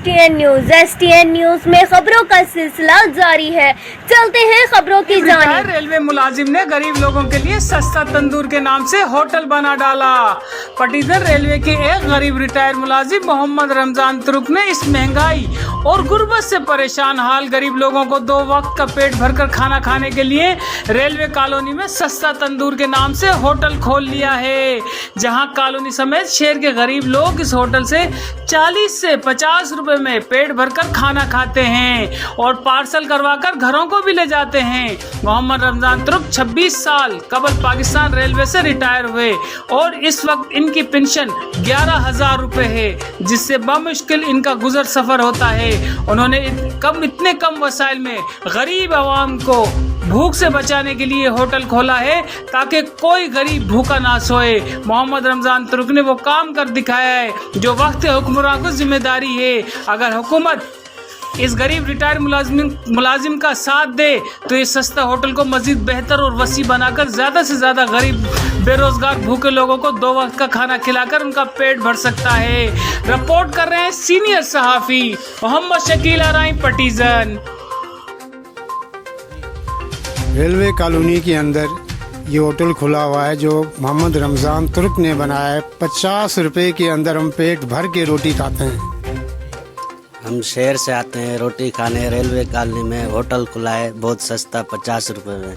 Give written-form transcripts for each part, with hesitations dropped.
STN news में खबरों का सिलसिला जारी है। चलते हैं खबरों की जानिब। रेलवे मुलाजिम ने गरीब लोगों के लिए सस्ता तंदूर के नाम से होटल बना डाला। पटीधर रेलवे के एक गरीब रिटायर मुलाजिम मोहम्मद रमजान तुर्क ने इस महंगाई और गुर्बत से परेशान हाल गरीब लोगों को 2 वक्त का पेट भरकर खाना खाने के लिए रेलवे कॉलोनी में सस्ता तंदूर के नाम से होटल खोल लिया है, जहां कॉलोनी समेत शहर के गरीब लोग इस होटल से 40 से 50 रुपए में पेट भरकर खाना खाते हैं और पार्सल करवाकर घरों को भी ले जाते हैं। मोहम्मद रमजान तुर्क 26 साल कबल पाकिस्तान रेलवे से रिटायर हुए और इस वक्त इनकी पेंशन 11,000 रुपए है, जिससे बमुश्किल इनका गुजर सफर होता है। उन्होंने इतने कम वसाइल में गरीब आवाम को भूख से बचाने के लिए होटल खोला है ताकि कोई गरीब भूखा ना सोए। मोहम्मद रमजान तुर्क ने वो काम कर दिखाया है जो वक्त हुक्मरान को जिम्मेदारी है। अगर हुकूमत इस गरीब रिटायर मुलाजिम का साथ दे तो इस सस्ता होटल को मजीद बेहतर और वसी बनाकर ज़्यादा से ज़्यादा गरीब बेरोजगार भूखे लोगों को 2 वक्त का खाना खिलाकर उनका पेट भर सकता है। रिपोर्ट कर रहे हैं सीनियर सहाफ़ी मोहम्मद शकील आराई, पटीजन। रेलवे कॉलोनी के अंदर ये होटल खुला हुआ है जो मोहम्मद रमज़ान तुर्क ने बनाया है। 50 रुपए के अंदर हम पेट भर के रोटी खाते हैं। हम शहर से आते हैं रोटी खाने, रेलवे कॉलोनी में होटल खुला है बहुत सस्ता 50 रुपए में।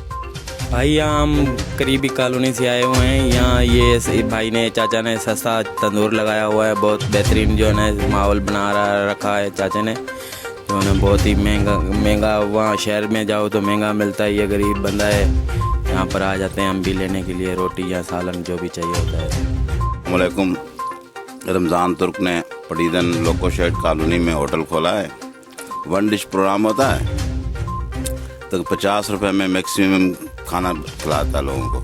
भाई यहाँ हम करीबी कॉलोनी से आए हुए हैं। यहाँ ये भाई ने चाचा ने सस्ता तंदूर लगाया हुआ है, बहुत बेहतरीन जो है माहौल बना रखा है चाचा ने। उन्होंने बहुत ही महंगा वहाँ शहर में जाओ तो महंगा मिलता है, ये गरीब बंदा है यहाँ पर आ जाते हैं हम भी लेने के लिए रोटी या सालन जो भी चाहिए होता है। वालेकुम। रमज़ान तुर्क ने पटीदन लोको शेड कॉलोनी में होटल खोला है। 1 डिश प्रोग्राम होता है तो 50 रुपए में मैक्सिमम खाना खिलाता लोगों को।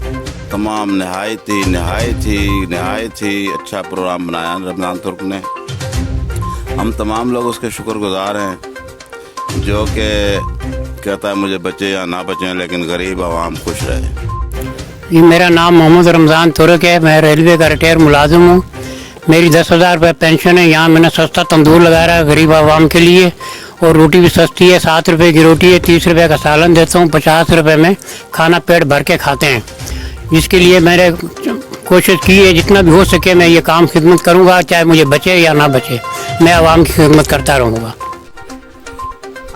तमाम नहायत ही अच्छा प्रोग्राम बनाया रमज़ान तुर्क ने। हम तमाम लोग उसके शुक्रगुजार हैं जो कि कहता है मुझे बचे या ना बचे लेकिन गरीब आवाम खुश रहे। ये मेरा नाम मोहम्मद रमज़ान तुर्क है। मैं रेलवे का रिटायर मुलाजिम हूँ। मेरी 10,000 रुपये पेंशन है। यहाँ मैंने सस्ता तंदूर लगा रहा है गरीब आवाम के लिए और रोटी भी सस्ती है। 7 रुपये की रोटी है, 30 रुपये का सालन देता हूँ। 50 रुपये में खाना पेट भर के खाते हैं, जिसके लिए मैंने कोशिश की है जितना भी हो सके मैं ये काम खिदमत करूँगा, चाहे मुझे बचे या ना बचे, मैं आवाम की खिदमत करता रहूँगा।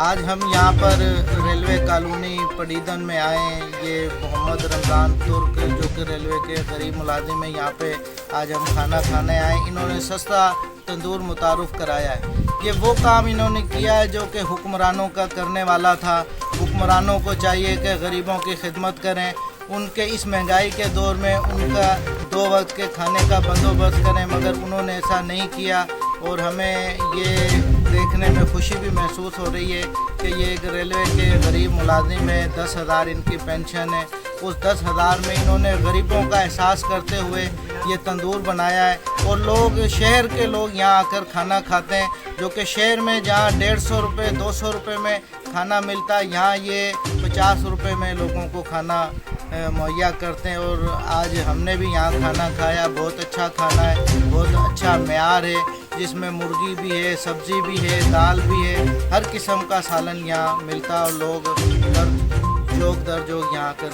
आज हम यहाँ पर रेलवे कॉलोनी पटीदन में आए हैं। ये मोहम्मद रमज़ान तुर्क जो कि रेलवे के गरीब मुलाजिम है, यहाँ पे आज हम खाना खाने आए। इन्होंने सस्ता तंदूर मुतारुफ कराया है। ये वो काम इन्होंने किया है जो कि हुक्मरानों का करने वाला था। हुक्मरानों को चाहिए कि गरीबों की खिदमत करें, उनके इस महंगाई के दौर में उनका 2 वक्त के खाने का बंदोबस्त करें, मगर उन्होंने ऐसा नहीं किया। और हमें ये देखने में खुशी भी महसूस हो रही है कि ये एक रेलवे के गरीब मुलाजिम है। 10,000 इनकी पेंशन है। उस 10,000 में इन्होंने गरीबों का एहसास करते हुए ये तंदूर बनाया है और लोग शहर के लोग यहाँ आकर खाना खाते हैं, जो कि शहर में जहाँ 150 रुपये 200 रुपये में खाना मिलता है, यहाँ ये 50 रुपये में लोगों को खाना मुहैया करते हैं। और आज हमने भी यहाँ खाना खाया। बहुत अच्छा खाना है, बहुत अच्छा मेयार है, जिसमें मुर्गी भी है, सब्ज़ी भी है, दाल भी है, हर किस्म का सालन यहाँ मिलता है और लोग दर जोग यहाँ आकर